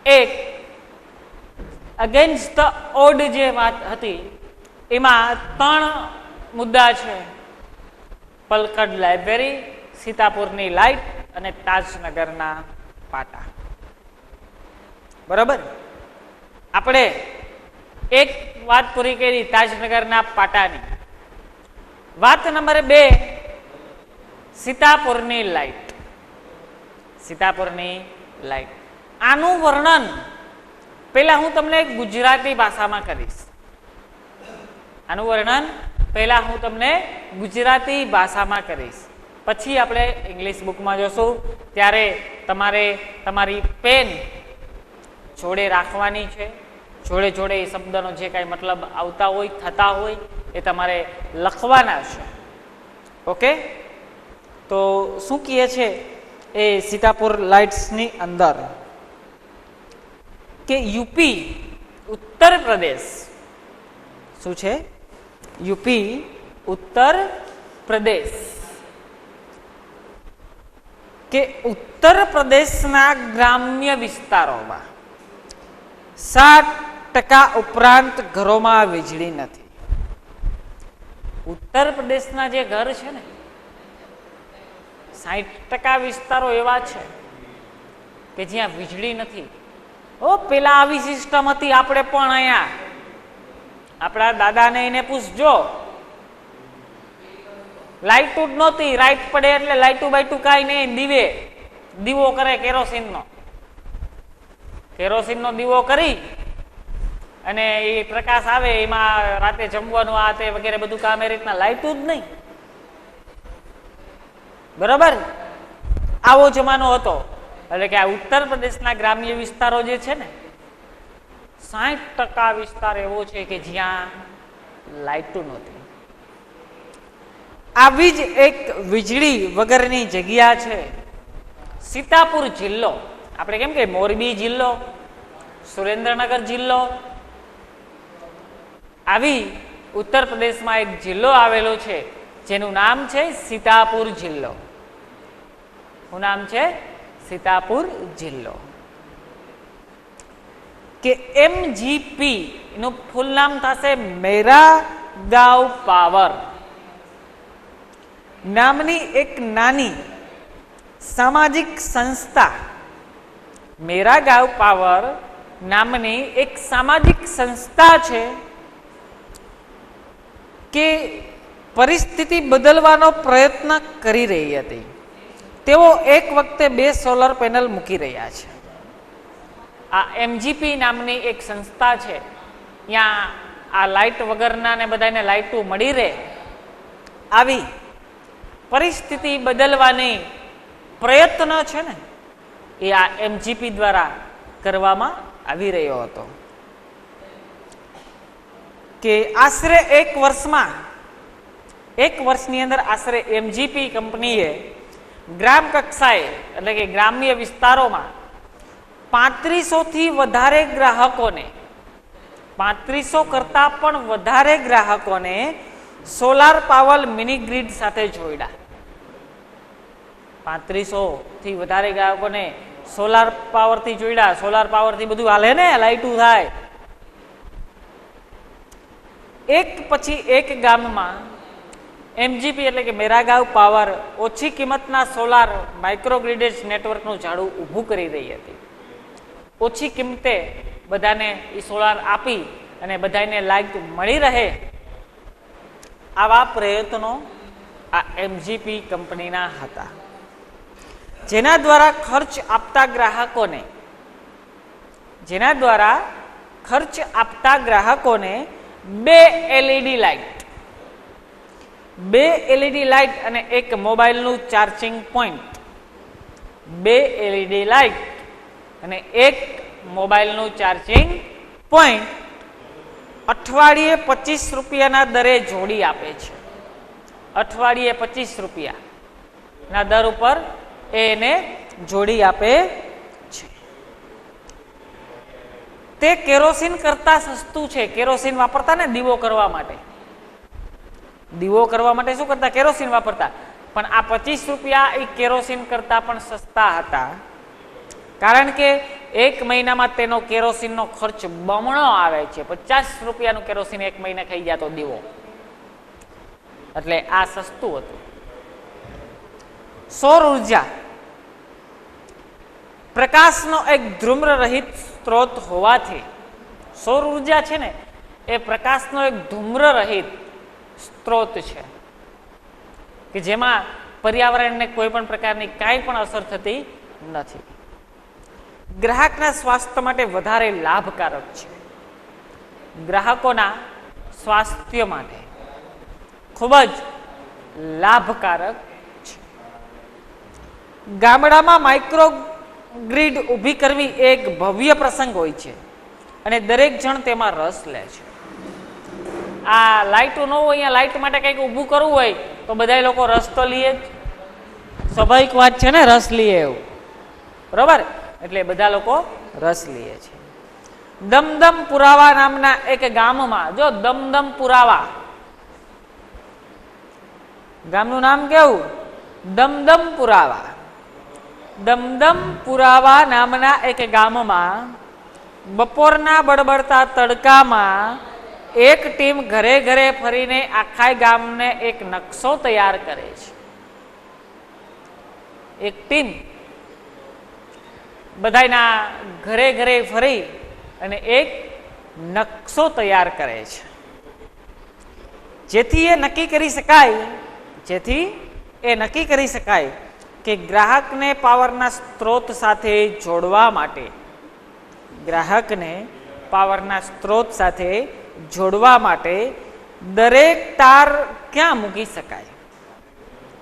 એક against the odd જે વાત હતી એમાં 3 મુદ્દા છે: પલકડ લાઇબ્રેરી, સીતાપુરની લાઇટ અને તાજનગરના પાટા. બરાબર, આપણે એક વાત પૂરી કરી તાજનગરના પાટાની. વાત નંબર 2, સીતાપુરની લાઇટ. સીતાપુરની લાઇટ, આનું વર્ણન પહેલા હું તમને ગુજરાતી ભાષામાં કરીશ. આનું વર્ણન પહેલા હું તમને ગુજરાતી ભાષામાં કરીશ, પછી આપણે ઇંગ્લિશ બુકમાં જોશું. ત્યારે તમારે તમારી પેન જોડે રાખવાની છે. જોડે જોડે એ શબ્દનો જે કાંઈ મતલબ આવતા હોય, થતા હોય એ તમારે લખવાના છે. ઓકે, તો શું કહે છે એ સીતાપુર લાઇટ્સની અંદર કે યુપી ઉત્તર પ્રદેશ, શું છે? યુપી ઉત્તર પ્રદેશ, કે ઉત્તર પ્રદેશના ગ્રામ્ય વિસ્તારોમાં 60% ઉપરાંત ઘરોમાં વીજળી નથી. ઉત્તર પ્રદેશના જે ઘર છે ને, 60% વિસ્તારો એવા છે કે જ્યાં વીજળી નથી. પેલા આવી સિસ્ટમ હતી, આપણે પણ અહીંયા આપણા દાદાને એને પૂછજો, લાઇટું જ નહોતી. રાઈટ પડે એટલે લાઇટું બાઇટું કાંઈ નહીં, દીવો કરે કેરોસીનનો દીવો કરી અને એ પ્રકાશ આવે, એમાં રાતે જમવાનું આ તે વગેરે બધું કામ. એ રીતના લાઇટું જ નહીં. બરાબર, આવો જમાનો હતો. એટલે કે આ ઉત્તર પ્રદેશના ગ્રામ્ય વિસ્તારો જે છે ને, 60% વિસ્તાર એવો છે કે જ્યાં લાઇટું નહોતી. આવી જ એક વીજળી વગરની જગ્યા છે સીતાપુર જિલ્લો. આપણે કેમ કે મોરબી જિલ્લો, સુરેન્દ્રનગર જિલ્લો, આવી ઉત્તર પ્રદેશમાં એક જિલ્લો આવેલો છે જેનું નામ છે સીતાપુર જિલ્લો. શું નામ છે? સીતાપુર જિલ્લો. કે MGP નું ફૂલ નામ થશે મેરાગાંવ પાવર નામની એક નાની સામાજિક સંસ્થા. મેરાગાંવ પાવર નામની એક સામાજિક સંસ્થા છે કે પરિસ્થિતિ બદલવાનો પ્રયત્ન કરી રહી હતી. તેઓ એક વખતે 2 સોલર પેનલ મૂકી રહ્યા છે. આ MGP નામની એક સંસ્થા છે, ત્યાં આ લાઇટ વગરના ને બધાને લાઇટું મળી રહે, આવી પરિસ્થિતિ બદલવાની પ્રયત્ન છે ને એ આ MGP દ્વારા કરવામાં આવી રહ્યો હતો. કે આશરે 1 વર્ષની અંદર આશરે MGP કંપનીએ ગ્રામ કક્ષાએ એટલે કે ગ્રામ્ય વિસ્તારોમાં 3500 થી વધારે ગ્રાહકોને, 3500 કરતા પણ વધારે ગ્રાહકોને સોલાર પાવર મિની ગ્રીડ સાથે જોડ્યા. 3500 થી વધારે ગ્રાહકોને સોલાર પાવરથી જોડ્યા. સોલાર પાવરથી બધું હાલે ને, લાઇટું થાય. એક પછી એક ગામમાં MGP એટલે કે મેરાગાંવ પાવર ઓછી કિંમતના સોલાર માઇક્રોગ્રીડેજ નેટવર્કનું જાળું ઊભું કરી રહી હતી. ઓછી કિંમતે બધાને એ સોલાર આપી અને બધાને લાઇટ મળી રહે, આવા પ્રયત્નો આ MGP કંપનીના હતા. જેના દ્વારા ખર્ચ આપતા ગ્રાહકોને 2 LED લાઇટ અને એક મોબાઈલનું ચાર્જિંગ પોઈન્ટ, 2 LED લાઇટ અને એક મોબાઈલનું ચાર્જિંગ પોઈન્ટ અઠવાડિયે 25 રૂપિયાના દરે જોડી આપે છે. અઠવાડિયે 25 રૂપિયાના દર ઉપર એને જોડી આપે છે. તે કેરોસીન કરતા સસ્તું છે. કેરોસીન વાપરતા ને દીવો કરવા માટે, શું કરતા? કેરોસીન વાપરતા. પણ આ 25 રૂપિયા એ કેરોસીન કરતા પણ સસ્તા હતા, કારણ કે એક મહિનામાં તેનો કેરોસીનનો ખર્ચ બમણો આવે છે. 50 રૂપિયાનું કેરોસીન એક મહિને ખાઈ જતો દીવો. એટલે આ સસ્તું હતું. સૌર ઉર્જા પ્રકાશનો એક ધૂમ્ર રહિત સ્ત્રોત હોવાથી, સૌર ઉર્જા છે ને એ પ્રકાશનો એક ધૂમ્ર રહિત સ્ત્રોત છે કે જેમાં પર્યાવરણને કોઈ પણ પ્રકારની કાંઈ પણ અસર થતી નથી. ગ્રાહકના સ્વાસ્થ્ય માટે વધારે લાભકારક છે. ગ્રાહકોના સ્વાસ્થ્ય માટે ખૂબ જ લાભકારક છે. ગામડામાં માઇક્રો ગ્રીડ ઊભી કરવી એક ભવ્ય પ્રસંગ હોય છે અને દરેક જણ તેમાં રસ લે છે. આ લાઇટો ન હોય, અહીંયા લાઇટ માટે કંઈક ઊભું કરવું હોય તો બધા લોકો રસ તો લે જ. સ્વાભાવિક વાત છે ને, રસ લે એવું, બરોબર? એટલે બધા લોકો રસ લે છે. દમદમ પુરાવા નામના એક ગામમાં, જો દમદમ પુરાવા ગામનું નામ કેવું? દમદમ પુરાવા. દમદમ પુરાવા નામના એક ગામમાં બપોરના બળબડતા તડકામાં એક ટીમ ઘરે ઘરે ફરીને આખા ગામને એક નકશો તૈયાર કરે છે. એક ટીમ બધાના ઘરે ઘરે ફરી અને એક નકશો તૈયાર કરે છે, જેથી એ નક્કી કરી શકાય કે ગ્રાહકને પાવરના સ્ત્રોત સાથે જોડવા માટે દરેક તાર ક્યાં મૂકી શકાય.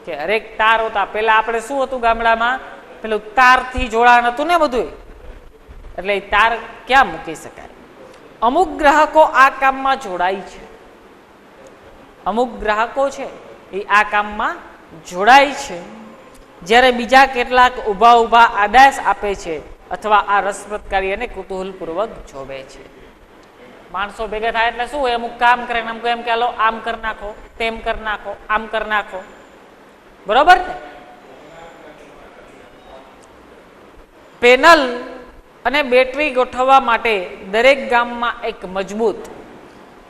કે હરેક તાર હોતા, પેલા આપણે શું હતું ગામડામાં, પેલું તારથી જોડાણ હતું ને બધું, એટલે એ તાર ક્યાં મૂકી શકાય. અમુક ગ્રાહકો આ કામમાં જોડાય છે, અમુક ગ્રાહકો છે એ આ કામમાં જોડાય છે, જ્યારે બીજા કેટલાક ઊભા આદેશ આપે છે અથવા આ રસપ્રદ કાર્યને કુતૂહલપૂર્વક જોવે છે. માણસો ભેગા થાય એટલે શું હોય, અમુક કામ કરે ને અમુક એમ કે હાલો આમ કરી નાખો, તેમ કરી નાખો, આમ કરી નાખો, બરોબર ને? પેનલ અને બેટરી ગોઠવવા માટે દરેક ગામમાં એક મજબૂત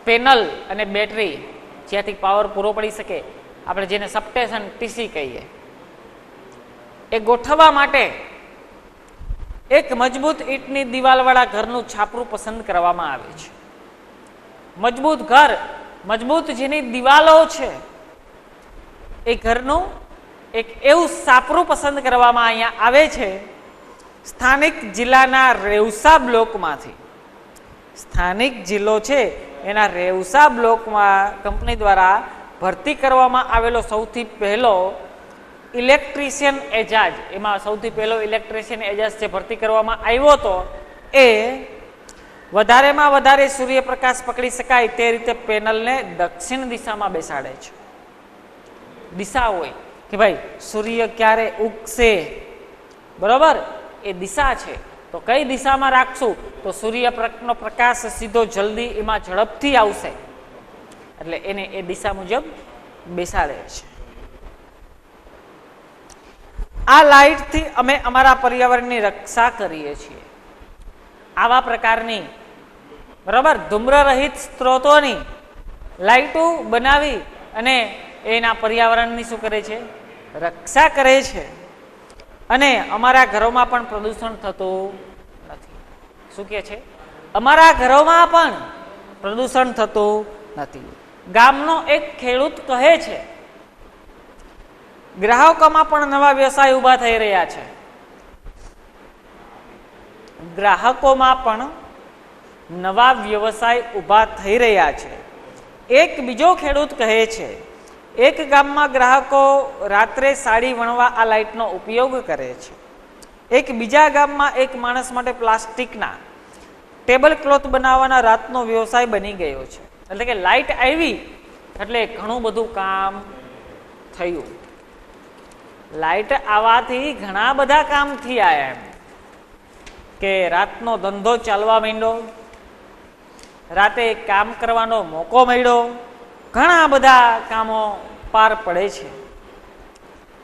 પેનલ અને બેટરી, જ્યાંથી પાવર પૂરો પડી શકે, આપણે જેને સબસ્ટેશન ટીસી કહીએ, એ ગોઠવવા માટે એક મજબૂત ઈંટની દિવાલવાળા ઘરનું છાપરું પસંદ કરવામાં આવે છે. મજબૂત ઘર, મજબૂત જેની દિવાલો છે, એ ઘરનું એક એવું છાપરું પસંદ કરવામાં અહીંયા આવે છે. સ્થાનિક જિલ્લાના રેવસા બ્લોકમાંથી, સ્થાનિક જિલ્લો છે એના રેવસા બ્લોકમાં કંપની દ્વારા ભરતી કરવામાં આવેલો સૌથી પહેલો ઇલેક્ટ્રિશિયન એજાજ, એમાં સૌથી પહેલો ઇલેક્ટ્રિશિયન એજાજ જે ભરતી કરવામાં આવ્યો હતો, એ વધારેમાં વધારે સૂર્યપ્રકાશ પકડી શકાય તે રીતે પેનલને દક્ષિણ દિશામાં બેસાડે છે. દિશા હોય કે ભાઈ સૂર્ય ક્યારે ઉગશે, બરોબર, એ દિશા છે. તો કઈ દિશામાં રાખશું તો સૂર્યનો પ્રકાશ સીધો જલ્દી એમાં ઝડપથી આવશે, એટલે એને એ દિશા મુજબ બેસાડે છે. આ લાઇટથી અમે અમારા પર્યાવરણની રક્ષા કરીએ છીએ. આવા પ્રકારની, બરાબર, ધૂમ્રરહિત સ્ત્રોતોની લાઇટો બનાવી અને એના પર્યાવરણની શું કરે છે? રક્ષા કરે છે. અને અમારા ઘરોમાં પણ પ્રદૂષણ થતું નથી. શું કહે છે? અમારા ઘરોમાં પણ પ્રદૂષણ થતું નથી. ગામનો એક ખેડૂત કહે છે, ગ્રાહકોમાં પણ નવા વ્યવસાય ઊભા થઈ રહ્યા છે. ગ્રાહકોમાં પણ નવા વ્યવસાય ઊભા થઈ રહ્યા છે. એક બીજો ખેડૂત કહે છે, એક ગામમાં ગ્રાહકો રાત્રે સાડી વણવા આ લાઇટનો ઉપયોગ કરે છે. એક બીજા ગામમાં એક માણસ માટે પ્લાસ્ટિકના ટેબલ ક્લોથ બનાવવાના રાતનો વ્યવસાય બની ગયો છે. એટલે કે લાઇટ આવી એટલે ઘણું બધું કામ થયું. લાઇટ આવવાથી ઘણા બધા કામ થયા, એમ કે રાતનો ધંધો ચાલવા માંડ્યો, રાતે કામ કરવાનો મોકો મળ્યો, ઘણા બધા કામો પાર પડે છે.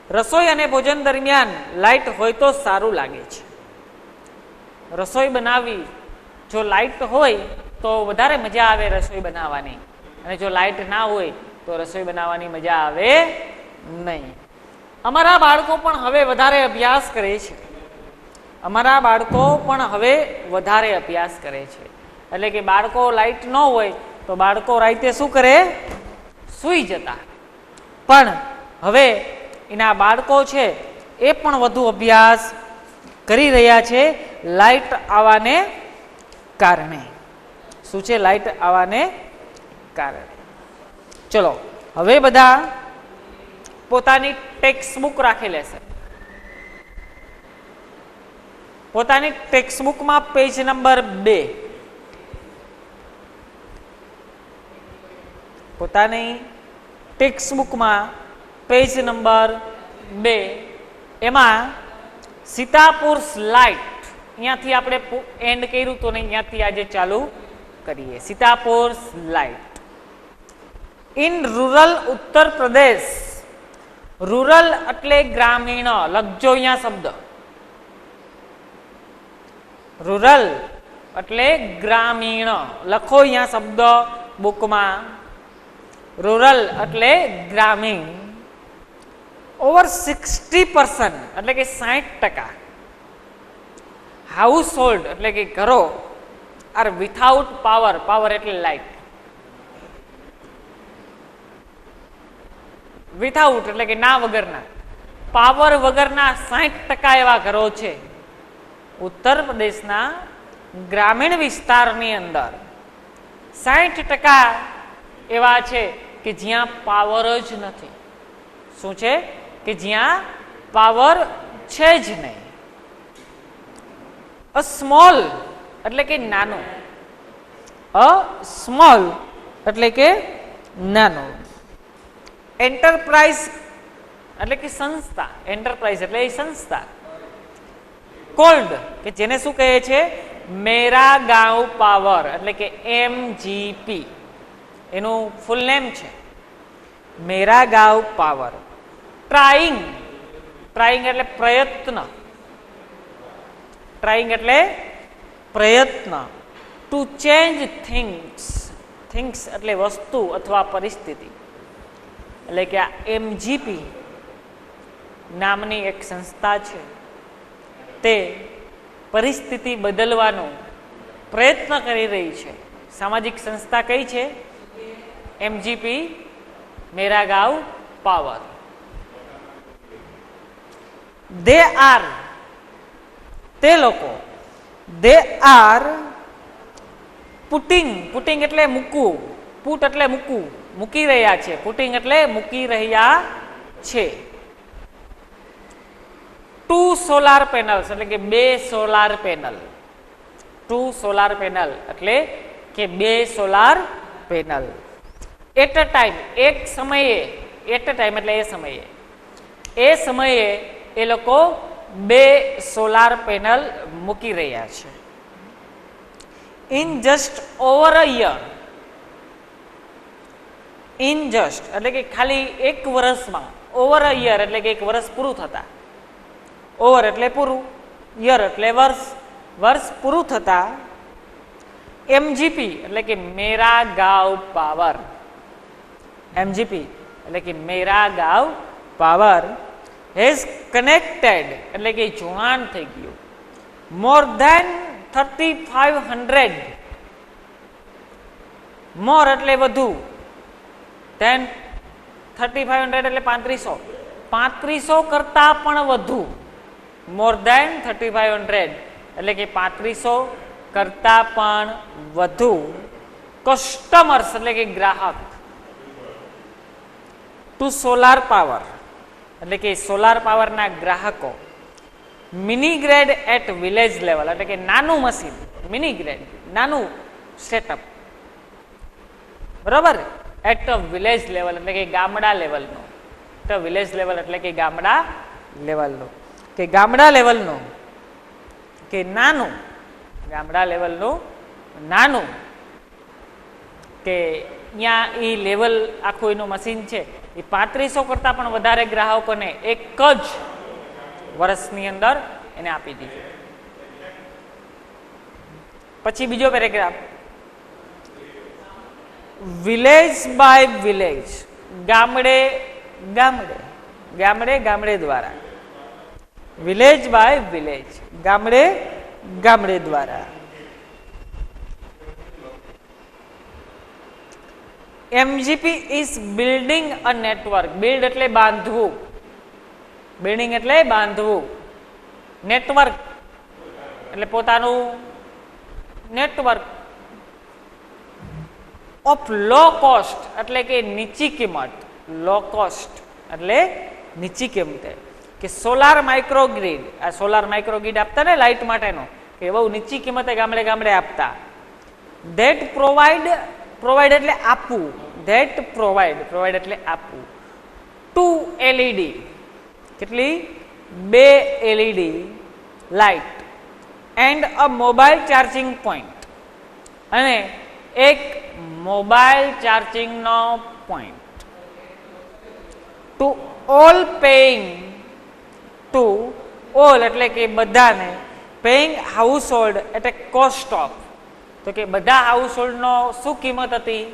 રસોઈ અને ભોજન દરમિયાન લાઇટ હોય તો સારું લાગે છે. રસોઈ બનાવવી, જો લાઇટ હોય તો વધારે મજા આવે રસોઈ બનાવવાની, અને જો લાઇટ ના હોય તો રસોઈ બનાવવાની મજા આવે નહીં. અમારા બાળકો પણ હવે વધારે અભ્યાસ કરે છે. અમારા બાળકો પણ હવે વધારે અભ્યાસ કરે છે. એટલે કે બાળકો લાઇટ ન હોય તો બાળકો રાતે શું કરે? સૂઈ જતા. પણ હવે એના બાળકો છે એ પણ વધુ અભ્યાસ કરી રહ્યા છે લાઇટ આવવાને કારણે. શું છે? લાઇટ આવવાને કારણે. ચલો હવે બધા પોતાની ટેક્સ્ટ બુક રાખી લેશે. પોતાની ટેક્સ્ટ બુકમાં પેજ નંબર 2, પોતાની ટેક્સ્ટ બુકમાં પેજ નંબર 2 એમાં સીતાપુર લાઇટ, અહીંયાથી આપણે એન્ડ કર્યું તો અહીંયાથી આજે ચાલુ કરીએ. Sitapur light in rural Uttar Pradesh. Rural એટલે ગ્રામીણ. લખજો અહીંયા શબ્દ. રૂરલ એટલે ગ્રામીણ. લખો અહીંયા શબ્દ બુકમાં. રૂરલ એટલે ગ્રામીણ. ઓવર 60% એટલે કે 60% હાઉસ હોલ્ડ એટલે કે ઘરો આર વિથઆઉટ પાવર. પાવર એટલે લાઇટ. વિથઆઉટ એટલે કે ના વગરના. પાવર વગરના 60% એવા ઘરો છે ઉત્તર પ્રદેશના ગ્રામીણ વિસ્તારની અંદર. 60% એવા છે કે જ્યાં પાવર જ નથી. શું છે? કે જ્યાં પાવર છે જ નહીં. અ સ્મોલ એટલે કે નાનું. અ સ્મોલ એટલે કે નાનું. એન્ટરપ્રાઇઝ એટલે કે સંસ્થા. એન્ટરપ્રાઇઝ એટલે એ સંસ્થા. કોલ્ડ કે જેને શું કહે છે? મેરા ગાંવ પાવર એટલે કે MGP. એનું ફૂલ નેમ છે મેરા ગાંવ પાવર. ટ્રાઇંગ. ટ્રાઇંગ એટલે પ્રયત્ન. ટ્રાઇંગ એટલે પ્રયત્ન. To change things. થિંગ્સ એટલે વસ્તુ અથવા પરિસ્થિતિ. એટલે કે આ MGP નામની એક સંસ્થા છે તે પરિસ્થિતિ બદલવાનો પ્રયત્ન કરી રહી છે. સામાજિક સંસ્થા કઈ છે? MGP Mera Gaon Power. They are તે લોકો. They are putting. પુટિંગ એટલે મૂકવું. પુટ એટલે મૂકવું. મૂકી રહ્યા છે. પુટિંગ એટલે મૂકી રહ્યા છે. 2 સોલાર પેનલ્સ એટલે કે 2 સોલાર પેનલ. 2 સોલાર પેનલ એટલે કે 2 solar panel. At a time એક સમયે. એટ અ ટાઈમ એટલે એ સમયે. એ સમયે એ લોકો 2 સોલાર પેનલ મૂકી રહ્યા છે. In just over a year. In just એટલે કે ખાલી એક વર્ષમાં. ઓવર અ યર એટલે કે એક વર્ષ પૂરું થતા. ઓવર એટલે પૂરું, યર એટલે વર્ષ. વર્ષ પૂરું થતા MGP એટલે કે મેરા ગાંવ પાવર. MGP એટલે કે મેરા ગાંવ પાવર હેઝ કનેક્ટેડ એટલે કે જોડાણ થઈ ગયું. More than 3500. મોર એટલે વધુ. ધેન 3500 એટલે 3500. 3500 કરતા પણ વધુ. મોર ધેન 3500 એટલે કે 3500 કરતા પણ વધુ. કસ્ટમર્સ એટલે કે ગ્રાહક. ટુ સોલાર પાવર એટલે કે સોલાર પાવરના ગ્રાહકો. Mini grid at village level એટલે કે નાનું મશીન. મિની ગ્રેડ નાનું સેટઅપ. બરાબર. એટ વિલેજ લેવલ એટલે કે ગામડા લેવલનું. વિલેજ લેવલ એટલે કે ગામડા લેવલનું. કે ગામડા લેવલનું કે નાનું. ગામડા લેવલનું નાનું. કે ત્યાં એ લેવલ આખું એનું મશીન છે એ 3500 કરતાં પણ વધારે ગ્રાહકોને એક જ વર્ષની અંદર એને આપી દીધું. પછી બીજો પેરેગ્રાફ, વિલેજ બાય વિલેજ, ગામડે ગામડે, ગામડે ગામડે દ્વારા, વિલેજ બાય વિલેજ, ગામડે ગામડે દ્વારા. MGP is building a network, build એટલે બાંધવું, બિલ્ડિંગ એટલે બાંધવું, નેટવર્ક એટલે પોતાનું નેટવર્ક, ઓફ લો કોસ્ટ એટલે કે નીચી કિંમત, લો કોસ્ટ એટલે નીચી કિંમતે, કે સોલાર માઇક્રોગ્રીડ, આ સોલાર માઇક્રોગ્રીડ આપતા ને લાઇટ માટેનો, કે બહુ નીચી કિંમતે ગામડે ગામડે આપતા. ધેટ પ્રોવાઈડ, પ્રોવાઈડ એટલે આપવું, ધેટ પ્રોવાઈડ, પ્રોવાઈડ એટલે આપવું, 2 LED, કેટલી 2 LED light, and a mobile charging point, અને એક મોબાઈલ ચાર્જિંગનો point, to all paying, to all એટલે કે બધાને, પેઇંગ હાઉસહોલ્ડ એટલે કોસ્ટ ઓફ, તો કે બધા હાઉસહોલ્ડનો શું કિંમત હતી,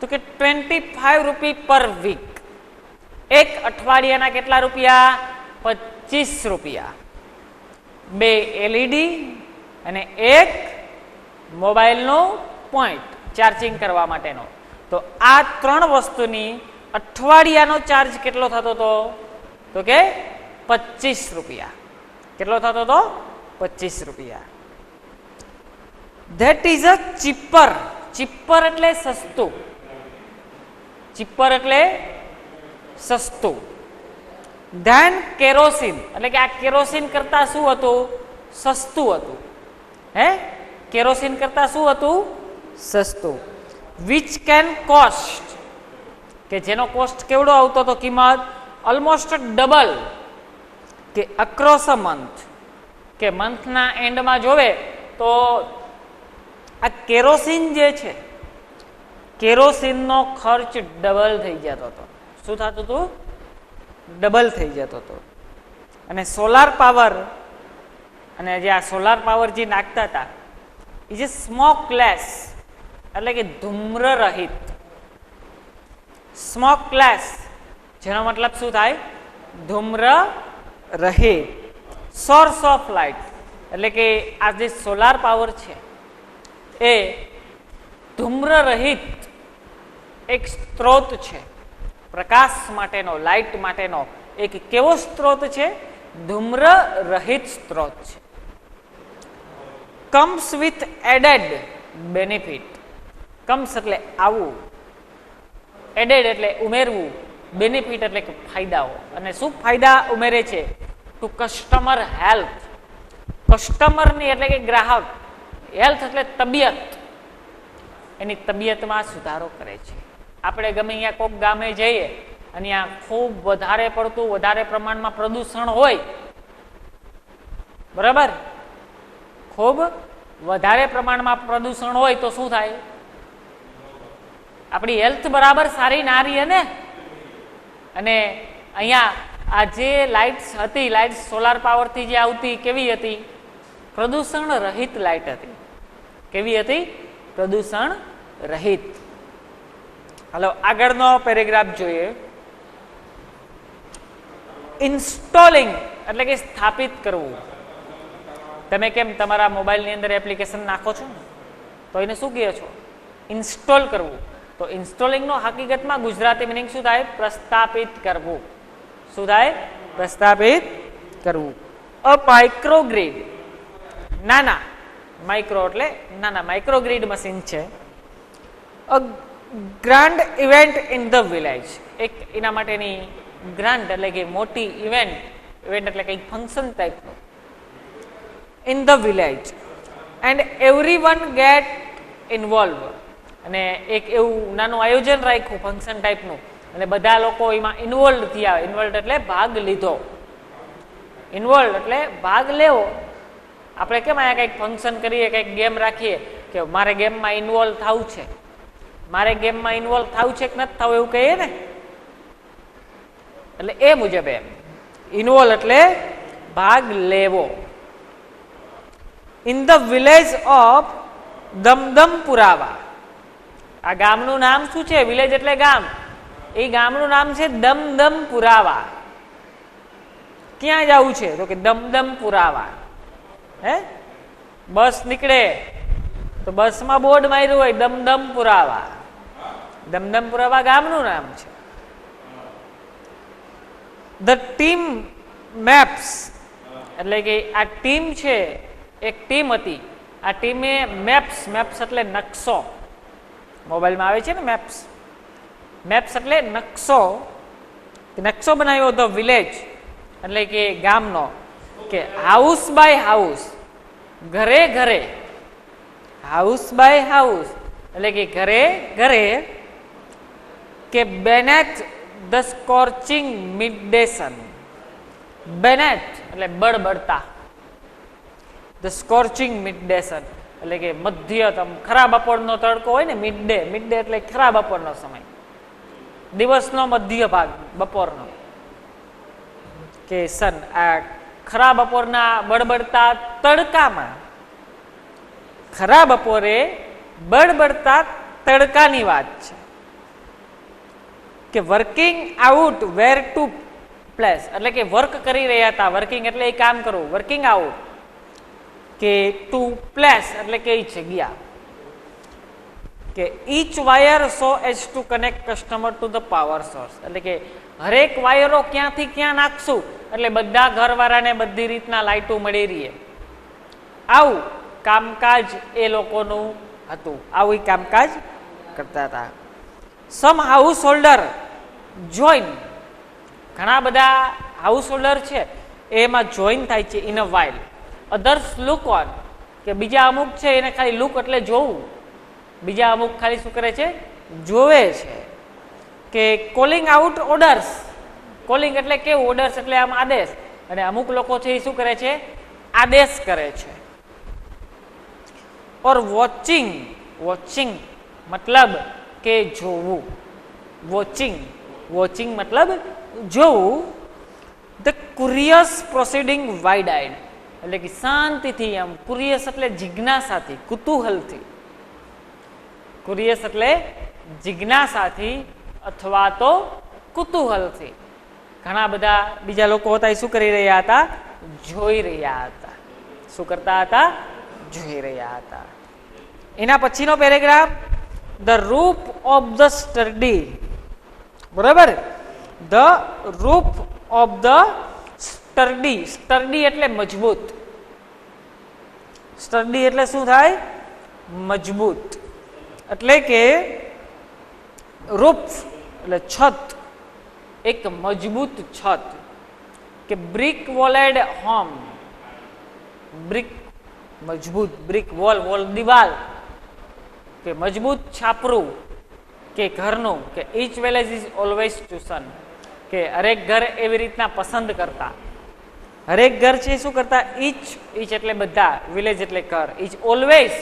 તો કે 25 રૂપી પર વીક, એક અઠવાડિયાના કેટલા રૂપિયા, 25 રૂપિયા, 2 LED અને એક મોબાઈલનો પોઈન્ટ ચાર્જિંગ કરવા માટેનો. તો આ ત્રણ વસ્તુની અઠવાડિયાનો ચાર્જ કેટલો થતો હતો, તો કે 25 રૂપિયા. કેટલો થતો હતો, 25 રૂપિયા. That is a cheaper, cheaper એટલે સસ્તું, ચીપર એટલે સસ્તું, ધેન કેરોસીન એટલે કે આ કેરોસીન કરતા શું હતું, સસ્તું હતું. હે, કેરોસીન કરતા શું હતું, સસ્તું. વિચ કેન કોસ્ટ, કે જેનો કોસ્ટ કેવડો આવતો હતો, કિંમત ઓલમોસ્ટ ડબલ, કે અક્રોસ અ મંથ, કે મંથના એન્ડમાં જોવે તો આ કેરોસીન જે છે, કેરોસીનનો ખર્ચ ડબલ થઈ જતો હતો. શું થતું હતું, ડબલ થઈ જતો હતો. અને સોલાર પાવર, અને જે આ સોલાર પાવર જે નાખતા હતા એ જે સ્મોકલેસ એટલે કે ધૂમ્ર રહિત, સ્મોકલેસ જેનો મતલબ શું થાય, ધૂમ્ર રહિત, સોર્સ ઓફ લાઇટ એટલે કે આ જે સોલાર પાવર છે એ ધૂમ્ર રહિત એક સ્ત્રોત છે, પ્રકાશ માટેનો, લાઇટ માટેનો એક કેવો સ્ત્રોત છે, ધૂમ્ર રહિત સ્ત્રોત છે. Comes with added benefit, comes એટલે આવું, એડેડ એટલે ઉમેરવું, બેનિફિટ એટલે કે ફાયદાઓ. અને શું ફાયદા ઉમેરે છે, ટુ કસ્ટમર હેલ્થ, કસ્ટમરની એટલે કે ગ્રાહક, હેલ્થ એટલે તબિયત, એની તબિયતમાં સુધારો કરે છે. આપણે ગમે અહીંયા કોઈક ગામે જઈએ અને ત્યાં ખૂબ વધારે પડતું, વધારે પ્રમાણમાં પ્રદૂષણ હોય, બરાબર, ખૂબ વધારે પ્રમાણમાં પ્રદૂષણ હોય તો શું થાય, આપણી હેલ્થ બરાબર સારી ના રહી ને. અને અહીંયા આ જે લાઇટ્સ હતી, લાઇટ્સ સોલાર પાવરથી જે આવતી, કેવી હતી, પ્રદૂષણ રહિત લાઇટ હતી. કેવી હતી, પ્રદૂષણ રહિત. હાલો આગળનો પેરેગ્રાફ જોઈએ. ઇન્સ્ટોલિંગ એટલે કે સ્થાપિત કરવું. તમે કેમ તમારા મોબાઈલની અંદર એપ્લિકેશન નાખો છો ને, તો એને શું કહો છો, ઇન્સ્ટોલ કરવું. તો ઇન્સ્ટોલિંગનો હકીકતમાં ગુજરાતી મિનિંગ શું થાય, પ્રસ્થાપિત કરવું. શું થાય, પ્રસ્થાપિત કરવું. અ માઇક્રોગ્રીડ, નાના, માઇક્રો એટલે નાના, માઇક્રોગ્રીડ મશીન છે. A grand event in the village, એક એના માટેની ગ્રાન્ડ એટલે કે મોટી ઇવેન્ટ, ઇવેન્ટ એટલે કંઈક ફંક્શન ટાઈપનું, in the village, and everyone get involve, અને એક એવું નાનું આયોજન રાખ્યું ફંક્શન ટાઈપનું, અને બધા લોકો એમાં ઇન્વોલ્વ થયા. ઇન્વોલ્વ એટલે ભાગ લીધો, ઇન્વોલ્વ એટલે ભાગ લેવો. આપણે કેમ અહીંયા કંઈક ફંક્શન કરીએ, કંઈક ગેમ રાખીએ કે મારે ગેમમાં ઇન્વોલ્વ થવું છે, મારે ગેમમાં ઇન્વોલ્વ થવું છે કે નથી થવું એવું કહીએ ને, એટલે એ મુજબ એમ ઇન્વોલ્વ એટલે ભાગ લેવો. In the village of Damdampurwa. આ ગામનું નામ શું છે? વિલેજ એટલે ગામ. એ ગામનું નામ છે દમદમપુરાવા. ક્યાં જવું છે? તો કે દમદમપુરાવા. હે, બસ નીકળે તો બસમાં બોર્ડ માર્યું હોય દમદમપુરાવા. દમદમપુરાવા ગામનું નામ છે. ધ ટીમ મેપ્સ એટલે કે આ ટીમ છે, એક ટીમ હતી. આ ટીમે મેપ્સ, મેપ્સ એટલે નકશો, મોબાઈલમાં આવે છે ને મેપ્સ, મેપ્સ એટલે નકશો, નકશો બનાવ્યો ધ વિલેજ એટલે કે ગામનો, કે હાઉસ બાય હાઉસ, ઘરે ઘરે, હાઉસ બાય હાઉસ એટલે કે ઘરે ઘરે, કે બેનેથ ધ સ્કોર્ચિંગ મિડડે સન. બેનેથ એટલે બળબડતા, ધ સ્કોર્ચિંગ મિડડે સન એટલે કે મધ્યતમ ખરા બપોરનો તડકો હોય ને, મિડડે, મિડડે એટલે ખરા બપોરનો સમય, દિવસનો મધ્ય ભાગ બપોરનો, કે સન આ ખરા બપોરના બળબડતા તડકામાં, ખરા બપોરે બળબડતા તડકાની વાત છે, કે working out where to place એટલે કે વર્ક કરી રહ્યા હતા. વર્કિંગ એટલે એ કામ કરવું, વર્કિંગ આઉટ, કે ટુ પ્લેસ એટલે કે એ જગ્યા, કે each wire so as to connect customer to the power source એટલે કે હરેક વાયરો ક્યાંથી ક્યાં નાખશું એટલે બધા ઘરવાળાને બધી રીતના લાઇટો મળી રહીએ. આવું કામકાજ એ લોકોનું હતું, આવું કામકાજ કરતા હતા. સમ હાઉસ હોલ્ડર જોઈન, ઘણા બધા હાઉસ હોલ્ડર છે એમાં જોઈન થાય છે in a while. Others look on, કે બીજા અમુક છે એને ખાલી લુક એટલે જોવું, બીજા અમુક ખાલી શું કરે છે? જોવે છે. કે કોલિંગ આઉટ ઓર્ડર્સ, કોલિંગ એટલે કેવું? ઓર્ડર્સ એટલે આમ આદેશ, અને અમુક લોકો છે એ શું કરે છે? આદેશ કરે છે. ઓર વોચિંગ, વોચિંગ મતલબ કે જોવું, વોચિંગ, વોચિંગ મતલબ જોવું. The curious proceeding wide eyed એટલે કે શાંતિથી આમ, ક્યુરિયસ એટલે જિજ્ઞાસાથી, કુતૂહલથી, ક્યુરિયસ એટલે જિજ્ઞાસાથી અથવા તો કુતૂહલથી. ઘણા બધા બીજા લોકો હતા એ શું કરી રહ્યા હતા? જોઈ રહ્યા હતા. શું કરતા હતા? જોઈ રહ્યા હતા. એના પછીનો paragraph, the roof of the sturdy, બરાબર, the roof of the sturdy. Sturdy એટલે મજબૂત, સ્ટડી એટલે શું થાય? મજબૂત. એટલે કે રૂફ એટલે છત, એક મજબૂત છત, કે બ્રિક વોલેડ હોમ, બ્રિક મજબૂત, બ્રિક વોલ, વોલ દિવાલ, કે મજબૂત છાપરું કે ઘરનું, કે ઈચ વિલેજ ઇઝ ઓલવેઝ ચોસન, કે હરેક ઘર એવી રીતના પસંદ કરતા, હરેક ઘર છે શું કરતા? ઈચ, ઈચ એટલે બધા, વિલેજ એટલે ઘર, ઈચ ઓલવેઝ,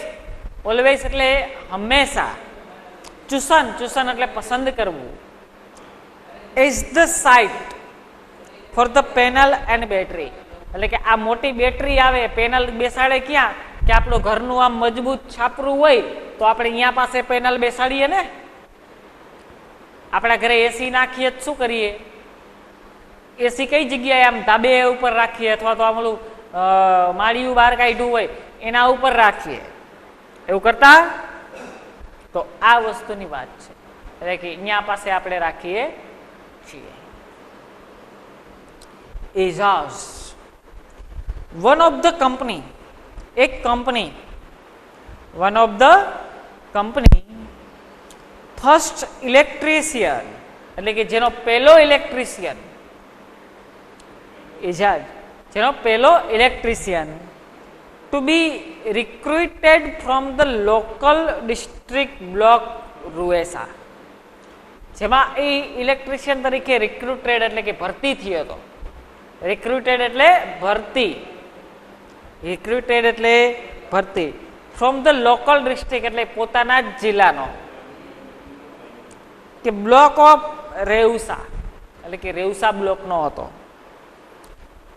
ઓલવેઝ એટલે હંમેશા, ચૂસન, ચૂસન એટલે પસંદ કરવું. Is the site for the panel and battery એટલે કે આ મોટી બેટરી આવે, પેનલ બેસાડે ક્યાં? કે આપણું ઘરનું આમ મજબૂત છાપરું હોય તો આપણે અહીંયા પાસે પેનલ બેસાડીએ ને. આપણા ઘરે એસી નાખીએ તો શું કરીએ? એસી કઈ જગ્યાએ? આમ ધાબે ઉપર રાખીએ, અથવા તો આમ ઓલું માળિયું બહાર કાઢ્યું હોય એના ઉપર રાખીએ, એવું કરતા. તો આ વસ્તુની વાત છે, એટલે કે અહીંયા પાસે આપણે રાખીએ છીએ. Ejaz, one of the company, એક કંપની, one of the company, first electrician એટલે કે જેનો પહેલો ઇલેક્ટ્રિશિયન, એજાજ જેનો પહેલો electrician, to be recruited from the local district block રૂએસા, જેમાં એ ઇલેક્ટ્રિશિયન તરીકે રિક્રુટેડ એટલે કે ભરતી થયો હતો. રિક્રુટેડ એટલે ભરતી, રિક્રુટેડ એટલે ભરતી, ફ્રોમ ધ લોકલ ડિસ્ટ્રિક્ટ એટલે પોતાના જ જિલ્લાનો, કે બ્લોક ઓફ રેઉસા એટલે કે રેઉસા બ્લોકનો હતો.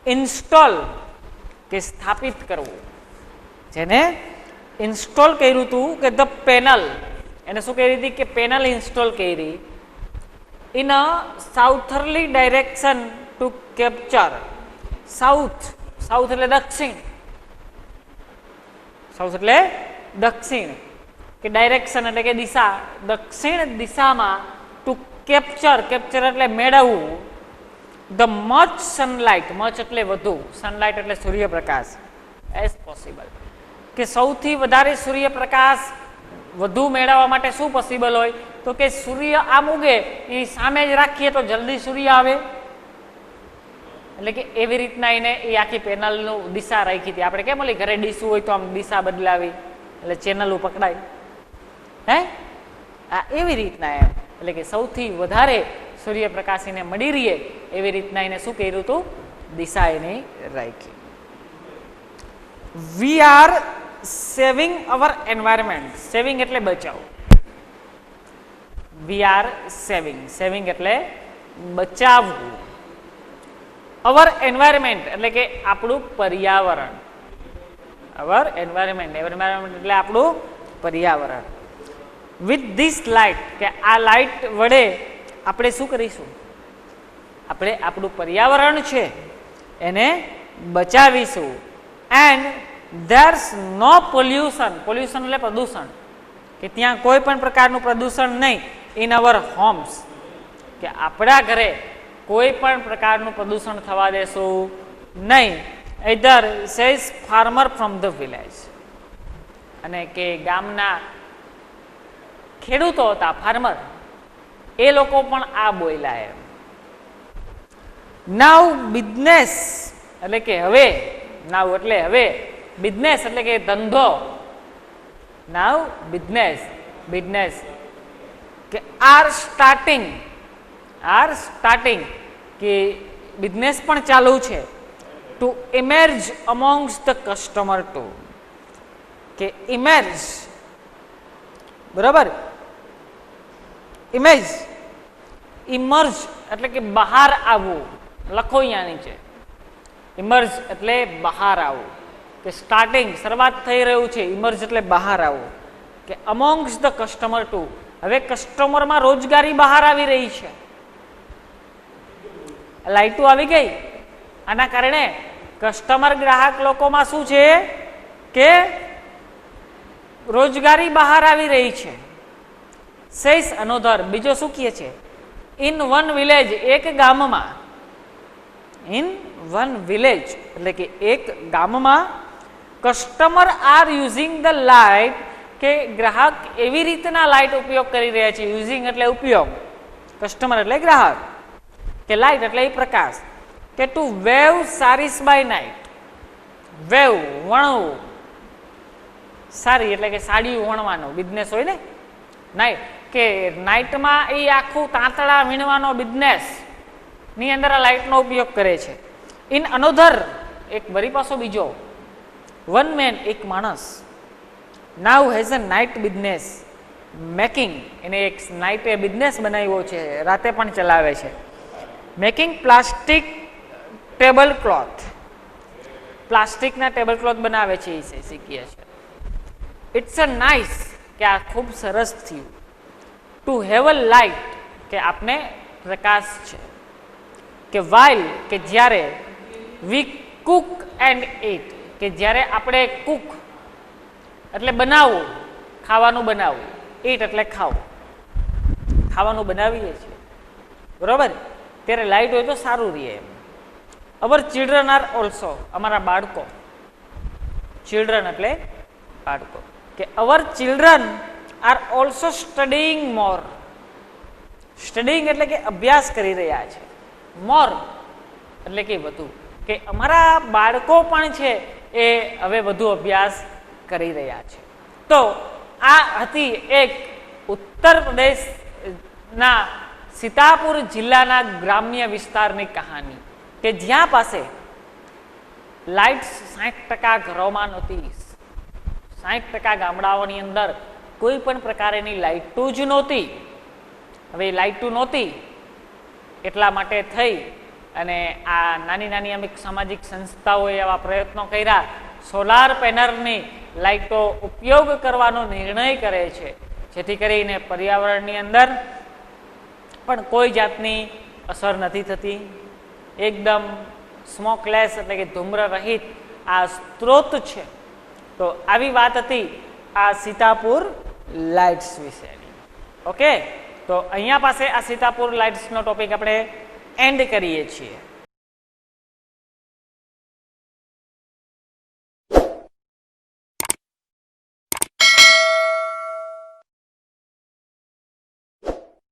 ઇન્સ્ટોલ કે સ્થાપિત કરવું, જેને ઇન્સ્ટોલ કર્યું હતું કે ધ પેનલ, એને શું કરી હતી કે પેનલ ઇન્સ્ટોલ કરી in a southerly direction to capture south, south એટલે દક્ષિણ, સાઉથ એટલે દક્ષિણ કે ડાયરેક્શન એટલે કે દિશા, દક્ષિણ દિશામાં ટુ કેપ્ચર, કેપ્ચર એટલે મેળવવું ધ મચ સનલાઇટ, મચ એટલે વધુ, સનલાઇટ એટલે સૂર્યપ્રકાશ એઝ પોસિબલ, કે સૌથી વધારે સૂર્યપ્રકાશ વધુ મેળવવા માટે શું પોસિબલ હોય તો કે સૂર્ય આમ ઉગે એની સામે જ રાખીએ તો જલ્દી સૂર્ય આવે, એટલે કે એવી રીતના એને એ આખી પેનલનું દિશા રાખી હતી. આપણે કેમ ઓલી ઘરે ડીશું હોય તો આમ દિશા બદલાવી એટલે ચેનલો પકડાય, હે આ એવી રીતના એમ, એટલે કે સૌથી વધારે સૂર્યપ્રકાશ એને મળી રહીએ એવી રીતના એને શું કર્યું હતું, દિશા એની રાખી. We are saving our environment, saving એટલે બચાવ, વી આર સેવિંગ, સેવિંગ એટલે બચાવવું, અવર એન્વાયરમેન્ટ એટલે કે આપણું પર્યાવરણ, અવર એન્વાયરમેન્ટ, એન્વાયરમેન્ટ એટલે આપણું પર્યાવરણ. વિથ ધીસ લાઇટ કે આ લાઇટ વડે આપણે શું કરીશું, આપણે આપણું પર્યાવરણ છે એને બચાવીશું. And there's no pollution, pollution એટલે પ્રદૂષણ, કે ત્યાં કોઈ પણ પ્રકારનું પ્રદૂષણ નહીં ઇન અવર હોમ્સ, કે આપણા ઘરે કોઈ પણ પ્રકારનું પ્રદૂષણ થવા દેશું નહીં. either says farmer from the village, અને કે ગામના ખેડૂતો હતા ફાર્મર એ લોકો પણ આ બોલ્યા એમ. નાવ બિઝનેસ એટલે કે હવે, નાવ એટલે હવે, બિઝનેસ એટલે કે ધંધો, નાવ બિઝનેસ, બિઝનેસ કે આર સ્ટાર્ટિંગ, આર સ્ટાર્ટિંગ કે બિઝનેસ પણ ચાલુ છે to emerge amongst the customer to, કે ઇમર્જ બરાબર, ઇમેજ, ઇમર્જ એટલે કે બહાર આવવું, લખો અહીંયા નીચે, ઇમર્જ એટલે બહાર આવવું, કે સ્ટાર્ટિંગ શરૂઆત થઈ રહ્યું છે, ઇમર્જ એટલે બહાર આવવું, કે અમોંગ્સ ધ કસ્ટમર ટુ, હવે કસ્ટમરમાં રોજગારી બહાર આવી રહી છે, લાઇટો આવી ગઈ, આના કારણે કસ્ટમર ગ્રાહક લોકોમાં શું છે કે રોજગારી બહાર આવી રહી છે. સેસ અનોધર, બીજો શું કહે છે, ઇન વન વિલેજ, એક ગામમાં, ઇન વન વિલેજ એટલે કે એક ગામમાં customer R using the light, કે ગ્રાહક એવી રીતના લાઇટ ઉપયોગ કરી રહ્યા છે, યુઝિંગ એટલે ઉપયોગ, કસ્ટમર એટલે ગ્રાહક, કે લાઇટ એટલે એ પ્રકાશ, કે to weave saris by night, weave વણવું, સારી એટલે કે સાડીયું વણવાનો બિઝનેસ હોય ને, નાઇટ કે નાઇટમાં એ આખું તાંતણા વીણવાનો બિઝનેસ ની અંદર આ લાઇટનો ઉપયોગ કરે છે. ઇન અનોધર, એક વરી પાછો બીજો, વન મેન એક માણસ, now has a night business making, એને એક નાઇટે બિઝનેસ બનાવ્યો છે, રાતે પણ ચલાવે છે, મેકિંગ પ્લાસ્ટિક ટેબલ ક્લોથ, પ્લાસ્ટિકના ટેબલ ક્લોથ બનાવે છે એ શીખીએ છે. ઇટ્સ અ નાઇસ, કે આ ખૂબ સરસ થયું, ટુ હેવ અ લાઇટ, કે આપને પ્રકાશ છે, કે વાઇલ, કે જ્યારે વી કુક એન્ડ ઇટ, કે જ્યારે આપણે કુક એટલે બનાવવું, ખાવાનું બનાવવું, ઇટ એટલે ખાવું, ખાવાનું બનાવીએ છીએ બરોબર, ત્યારે લાઇટ હોય તો સારું રહે એમ. અવર ચિલ્ડ્રન આર ઓલ્સો, અમારા બાળકો, ચિલ્ડ્રન એટલે બાળકો, કે our children are also studying more, studying એટલે કે અભ્યાસ કરી રહ્યા છે, મોર એટલે કે વધુ, કે અમારા બાળકો પણ છે એ હવે વધુ અભ્યાસ કરી રહ્યા છે. તો આ હતી એક ઉત્તર પ્રદેશના સીતાપુર જિલ્લાના ગ્રામ્ય વિસ્તારની કહાની, કે જ્યાં પાસે લાઇટ 60% ઘરોમાં નહોતી, 60% ગામડાઓની અંદર કોઈ પણ પ્રકારની લાઇટો જ નહોતી. હવે લાઇટો નહોતી એટલા માટે થઈ અને આ નાની નાની અમુક સામાજિક સંસ્થાઓએ એવા પ્રયત્નો કર્યા, સોલાર પેનલની લાઇટો ઉપયોગ કરવાનો નિર્ણય કરે છે, જેથી કરીને પર્યાવરણની અંદર પણ કોઈ જાતની અસર નથી થતી. એકદમ સ્મોકલેસ એટલે કે ધૂમ્ર રહિત આ સ્ત્રોત છે. તો આવી વાત હતી આ સીતાપુર લાઇટ્સ વિશેની. ઓકે, તો અહીંયા પાસે આ સીતાપુર લાઇટ્સનો ટોપિક આપણે એન્ડ કરીએ છીએ.